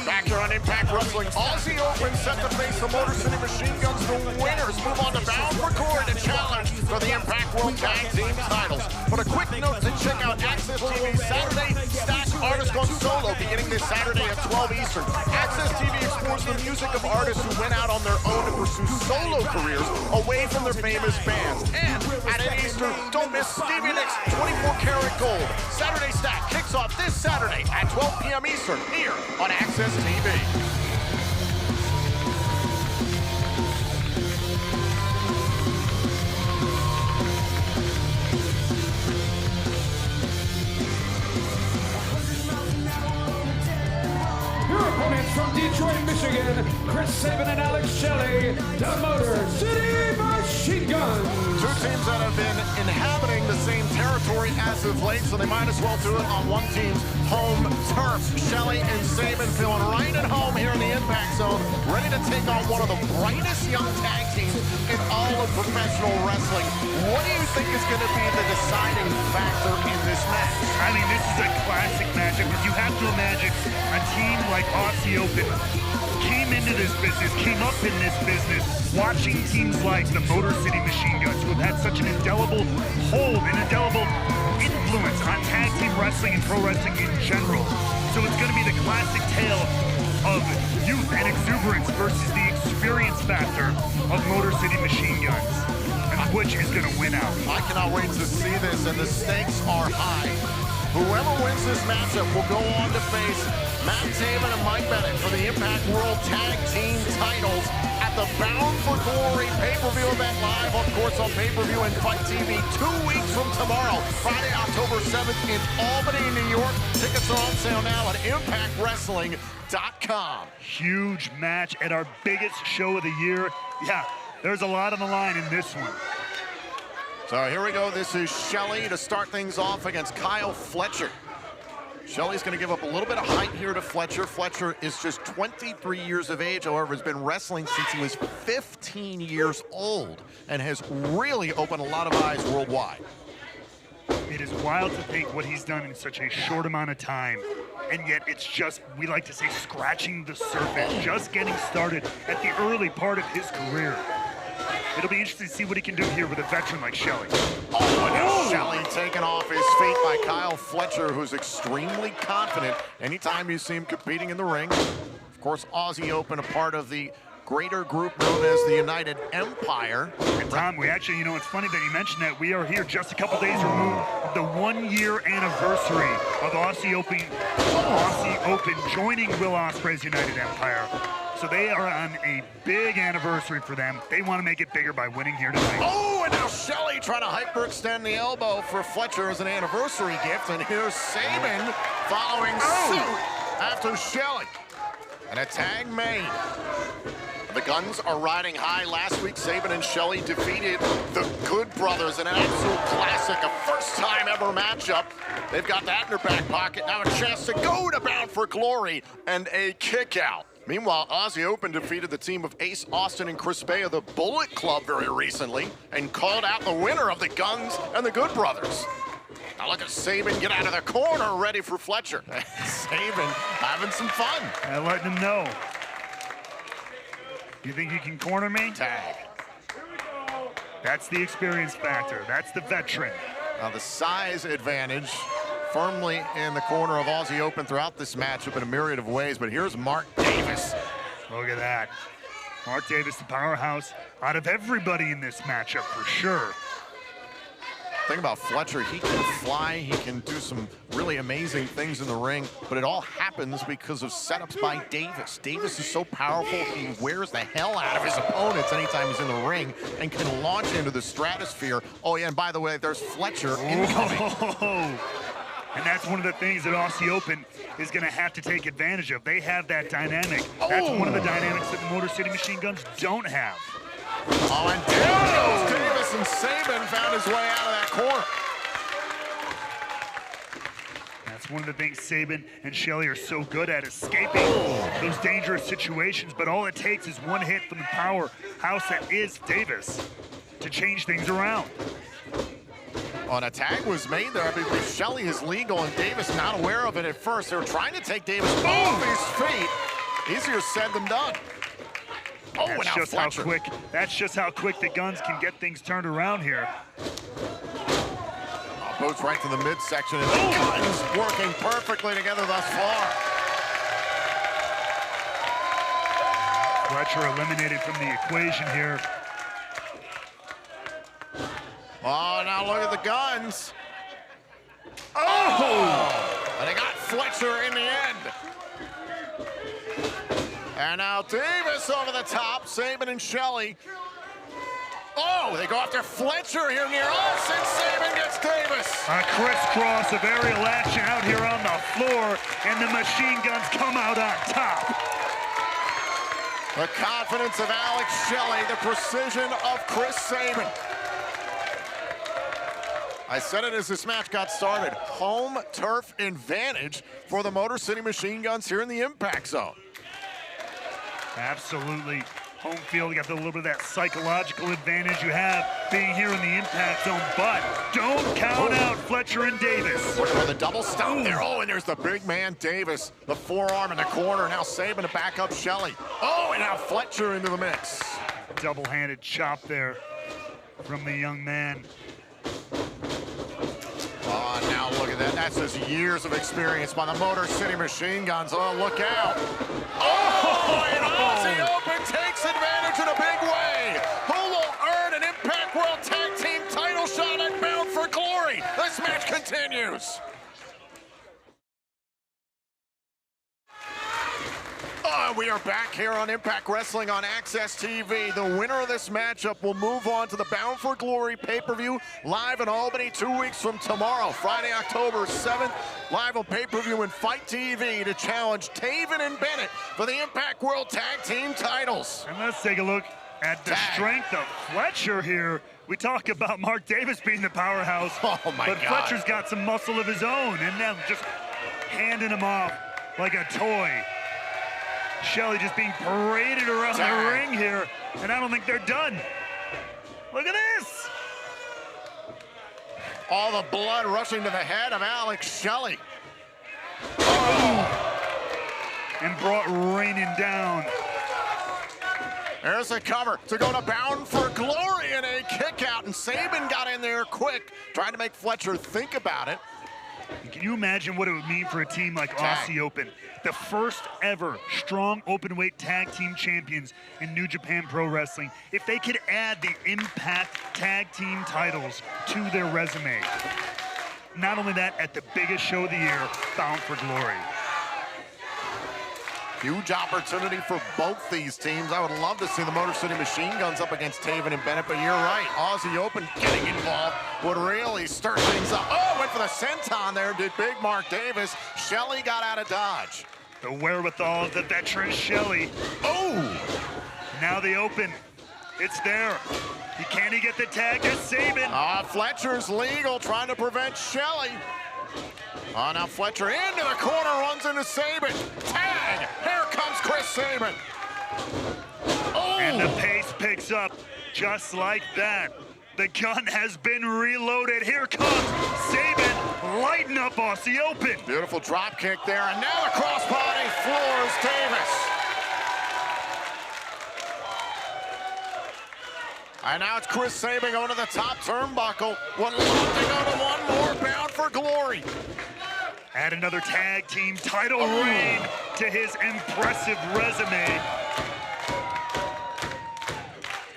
Back here on Impact Wrestling, Aussie Open set to face the Motor City Machine Guns. The winners move on to Bound for Glory to challenge for the Impact World Tag Team titles. But a quick note to check out AXS TV Saturday. Stacked artists gone solo beginning this Saturday at 12 Eastern. AXS TV explores the music of artists who went out on their own to pursue solo careers away from their famous bands. And at 8 Eastern, don't miss Stevie Nicks' 24 Karat Gold. Saturday Stack kicks off this Saturday at 12 p.m. Eastern here on AXS TV. From Detroit, Michigan, Chris Sabin and Alex Shelley, the Motor City Machine Guns. Two teams that have been inhabiting the same territory as of late, so they might as well do it on one team's home turf. Shelley and Sabin feeling right at home here in the Impact Zone, ready to take on one of the brightest young tag teams in all of professional wrestling. What do you think is going to be the deciding factor in this match? I mean, this is a classic matchup because you have to imagine a team like Aussie Open came into this business, came up in this business, watching teams like the Motor City Machine Guns, who have had such an indelible hold, an indelible influence on tag team wrestling and pro wrestling in general. So it's going to be the classic tale of youth and exuberance versus the experience factor of Motor City Machine Guns. And which is going to win out? I cannot wait to see this, and the stakes are high. Whoever wins this matchup will go on to face Matt Taven and Mike Bennett for the Impact World Tag Team titles at the Bound for Glory pay-per-view event live, of course, on pay-per-view and Fight TV 2 weeks from tomorrow, Friday, October 7th in Albany, New York. Tickets are on sale now at ImpactWrestling.com. Huge match at our biggest show of the year. Yeah, there's a lot on the line in this one. So here we go. This is Shelley to start things off against Kyle Fletcher. Shelley's going to give up a little bit of height here to Fletcher. Fletcher is just 23 years of age, however, has been wrestling since he was 15 years old and has really opened a lot of eyes worldwide. It is wild to think what he's done in such a short amount of time, and yet it's just, we like to say, scratching the surface, just getting started at the early part of his career. It'll be interesting to see what he can do here with a veteran like Shelley. Oh, and now Shelley taken off his feet by Kyle Fletcher, who's extremely confident anytime you see him competing in the ring. Of course, Aussie Open, a part of the greater group known as the United Empire. And Tom, we actually, you know, it's funny that you mentioned that. We are here just a couple days removed of the 1-year anniversary of Aussie Open joining Will Ospreay's United Empire. So they are on a big anniversary for them. They want to make it bigger by winning here tonight. Oh, and now Shelley trying to hyperextend the elbow for Fletcher as an anniversary gift. And here's Sabin following suit after Shelley. And a tag made. The Guns are riding high. Last week, Sabin and Shelley defeated the Good Brothers in an absolute classic, a first-time ever matchup. They've got that in their back pocket. Now a chance to go to Bound for Glory and a kick out. Meanwhile, Aussie Open defeated the team of Ace Austin and Chris Bay of the Bullet Club very recently and called out the winner of the Guns and the Good Brothers. Now look at Sabin get out of the corner, ready for Fletcher. Sabin having some fun. Letting him know. You think you can corner me? Tag. That's the experience factor. That's the veteran. Now the size advantage firmly in the corner of Aussie Open throughout this matchup in a myriad of ways, but here's Mark Davis. Look at that. Mark Davis, the powerhouse out of everybody in this matchup for sure. Thing about Fletcher, he can fly, he can do some really amazing things in the ring, but it all happens because of setups by Davis. Davis is so powerful, he wears the hell out of his opponents anytime he's in the ring and can launch into the stratosphere. Oh yeah, and by the way, there's Fletcher incoming. Oh. And that's one of the things that Aussie Open is going to have to take advantage of. They have that dynamic. That's one of the dynamics that the Motor City Machine Guns don't have. Oh, and down goes Davis, and Sabin found his way out of that corner. That's one of the things Sabin and Shelley are so good at, escaping those dangerous situations. But all it takes is one hit from the powerhouse that is Davis to change things around. An attack was made there. I believe Shelley is legal and Davis not aware of it at first. They were trying to take Davis off his feet. Easier said than done. Oh, and now Fletcher. That's just how quick the Guns can get things turned around here. Boots right to the midsection, and the Guns working perfectly together thus far. Fletcher eliminated from the equation here. Oh, now look at the Guns. Oh! And they got Fletcher in the end. And now Davis over the top, Saban and Shelley. Oh, they go after Fletcher here near us, and Saban gets Davis. A crisscross of aerial action out here on the floor, and the Machine Guns come out on top. The confidence of Alex Shelley, the precision of Chris Saban. I said it as this match got started. Home turf advantage for the Motor City Machine Guns here in the impact zone. Absolutely. Home field, you got a little bit of that psychological advantage you have being here in the impact zone, but don't count out Fletcher and Davis. Looking for the double stomp there. Oh, and there's the big man, Davis. The forearm in the corner. Now Saban to back up Shelley. Oh, and now Fletcher into the mix. Double-handed chop there from the young man. Oh, now look at that. That's just years of experience by the Motor City Machine Guns. Oh, look out. Oh, and Aussie Open takes advantage in a big way. Who will earn an Impact World Tag Team title shot at Bound for Glory? This match continues. We are back here on Impact Wrestling on AXS TV. The winner of this matchup will move on to the Bound for Glory pay-per-view live in Albany 2 weeks from tomorrow, Friday, October 7th, live on pay-per-view and Fight TV to challenge Taven and Bennett for the Impact World Tag Team titles. And let's take a look at the strength of Fletcher here. We talk about Mark Davis being the powerhouse, but Fletcher's got some muscle of his own, and now just handing him off like a toy. Shelley just being paraded around the ring here, and I don't think they're done. Look at this! All the blood rushing to the head of Alex Shelley. Oh. And brought raining down. There's a cover to go to Bound for Glory and a kick out, and Saban got in there quick, trying to make Fletcher think about it. Can you imagine what it would mean for a team like Aussie Open? The first ever strong openweight tag team champions in New Japan Pro Wrestling, if they could add the Impact tag team titles to their resume. Not only that, at the biggest show of the year, Bound for Glory. Huge opportunity for both these teams. I would love to see the Motor City Machine Guns up against Taven and Bennett, but you're right. Aussie Open getting involved would really stir things up. Oh, went for the senton there, did big Mark Davis. Shelley got out of dodge. The wherewithal of the veteran Shelley. Oh! Now the Open. It's there. Can he get the tag to Saban? Fletcher's legal, trying to prevent Shelley. Now Fletcher into the corner, runs into Saban. Tag! Here comes Chris Saban. Oh! And the pace picks up just like that. The gun has been reloaded. Here comes Saban, lighting up Aussie Open. Beautiful drop kick there, and now the crossbody floors Davis. And now it's Chris Saban going to the top turnbuckle. Would love to go to one more Bound for Glory. Add another tag team title reign to his impressive resume.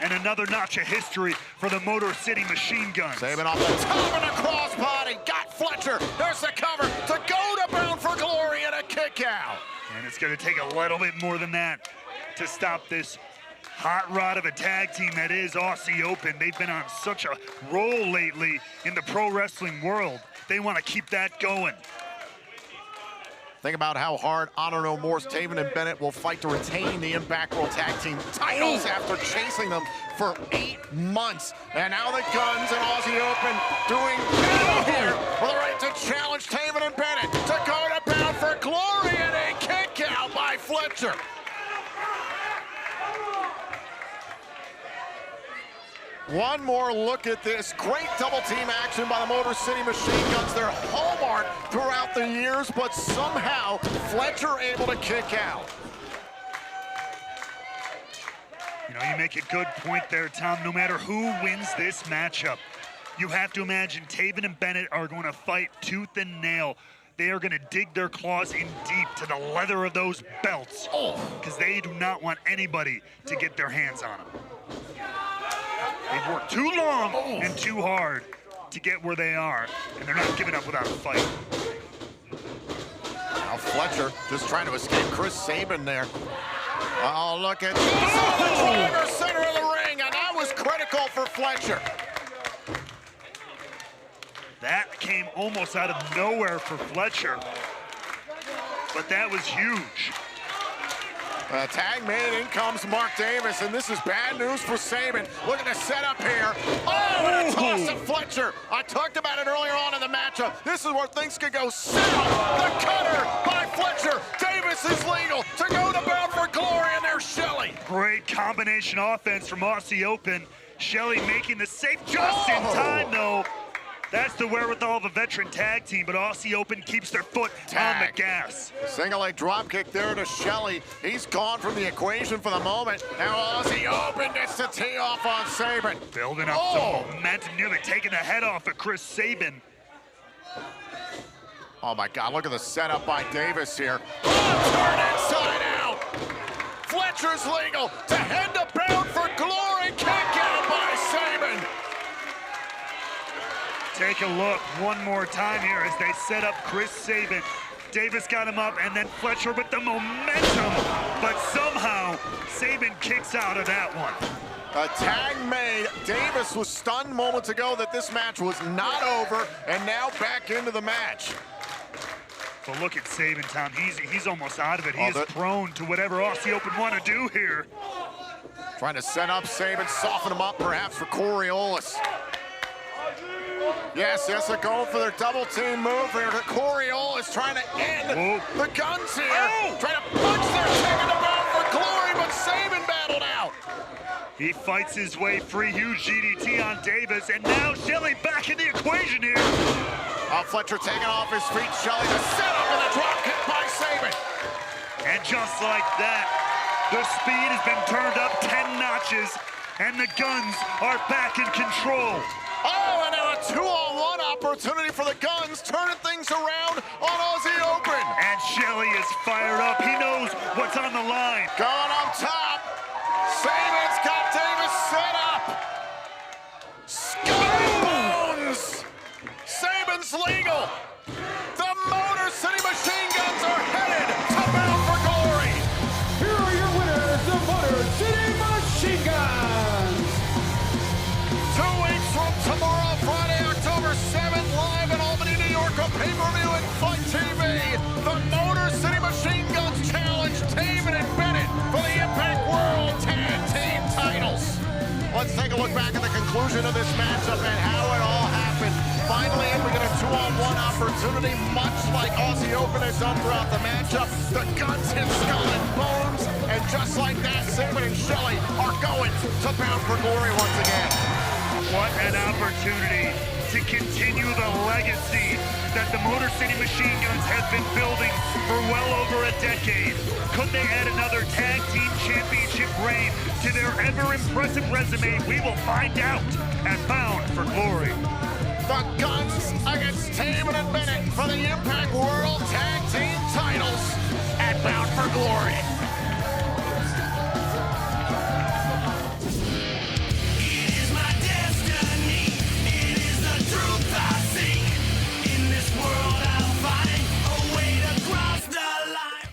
And another notch of history for the Motor City Machine Guns. Saban off the top of the crossbody. Got Fletcher. There's the cover to go to Bound for Glory and a kick out. And it's going to take a little bit more than that to stop this hot rod of a tag team that is Aussie Open. They've been on such a roll lately in the pro wrestling world. They want to keep that going. Think about how hard Honor No More's Taven and Bennett will fight to retain the Impact World Tag Team titles after chasing them for 8 months. And now the Guns and Aussie Open doing battle here for the right to challenge Taven and Bennett to go to Bound for Glory, and a kick out by Fletcher. One more look at this. Great double team action by the Motor City Machine Guns. Their hallmark throughout the years, but somehow Fletcher able to kick out. know, you make a good point there, Tom. No matter who wins this matchup, you have to imagine Taven and Bennett are going to fight tooth and nail. They are going to dig their claws in deep to the leather of those belts because they do not want anybody to get their hands on them. They've worked too long and too hard to get where they are, and they're not giving up without a fight. Now Fletcher just trying to escape Chris Sabin there. Oh, look at the driver, center of the ring, and that was critical for Fletcher. That came almost out of nowhere for Fletcher, but that was huge. Tag made, in comes Mark Davis, and this is bad news for Sabin. Look at the setup here. Oh, and a toss to Fletcher. I talked about it earlier on in the matchup. This is where things could go south. The cutter by Fletcher. Davis is legal to go to Bound for Glory, and there's Shelley. Great combination offense from Aussie Open. Shelley making the save just in time, though. That's the wherewithal of a veteran tag team, but Aussie Open keeps their foot on the gas. Single leg drop kick there to Shelley. He's gone from the equation for the moment. Now Aussie Open gets to tee off on Sabin. Building up some momentum, nearly taking the head off of Chris Sabin. Oh my God, look at the setup by Davis here. Turn inside out. Fletcher's legal to head to Bound for Glory. Kick out by Sabin. Take a look one more time here as they set up Chris Sabin. Davis got him up, and then Fletcher with the momentum, but somehow Sabin kicks out of that one. A tag made. Davis was stunned moments ago that this match was not over, and now back into the match. But look at Sabin, Tom. He's almost out of it. He is prone to whatever Aussie Open want to do here. Trying to set up Sabin, soften him up perhaps for Coriolis. Yes, they're going for their double team move here. Coriolis trying to end the guns here. Trying to punch their ticket to Bound for Glory, but Sabin battled out. He fights his way free. Huge GDT on Davis, and now Shelley back in the equation here. Fletcher taking off his feet. Shelley the setup and the drop kick by Sabin. And just like that, the speed has been turned up 10 notches, and the guns are back in control. Oh, and now a 2-on-1 opportunity for the guns, turning things around on Aussie Open. And Shelley is fired up. He knows what's on the line. Going up top. Sabin's got Davis set up. Sky Bones. Sabin's legal. The Motor City Machine Guns are headed to Bound for Glory. Here are your winners, the Motor City Machine Guns. 2 weeks from tomorrow, Friday, October 7th, live in Albany, New York, on pay-per-view and Fight TV. The Motor City Machine Guns challenge Taven and Bennett for the Impact World Tag Team titles. Let's take a look back at the conclusion of this matchup and how it all happened. Finally, we get a 2-on-1 opportunity, much like Aussie Open has done throughout the matchup. The guns hit Skull and Bones, and just like that, Sabin and Shelley are going to Bound for Glory once again. What an opportunity to continue the legacy that the Motor City Machine Guns have been building for well over a decade. Could they add another tag team championship reign to their ever-impressive resume? We will find out at Bound for Glory. The Guns against Taven and Bennett for the Impact World Tag Team titles at Bound for Glory. Truth I sing in this world I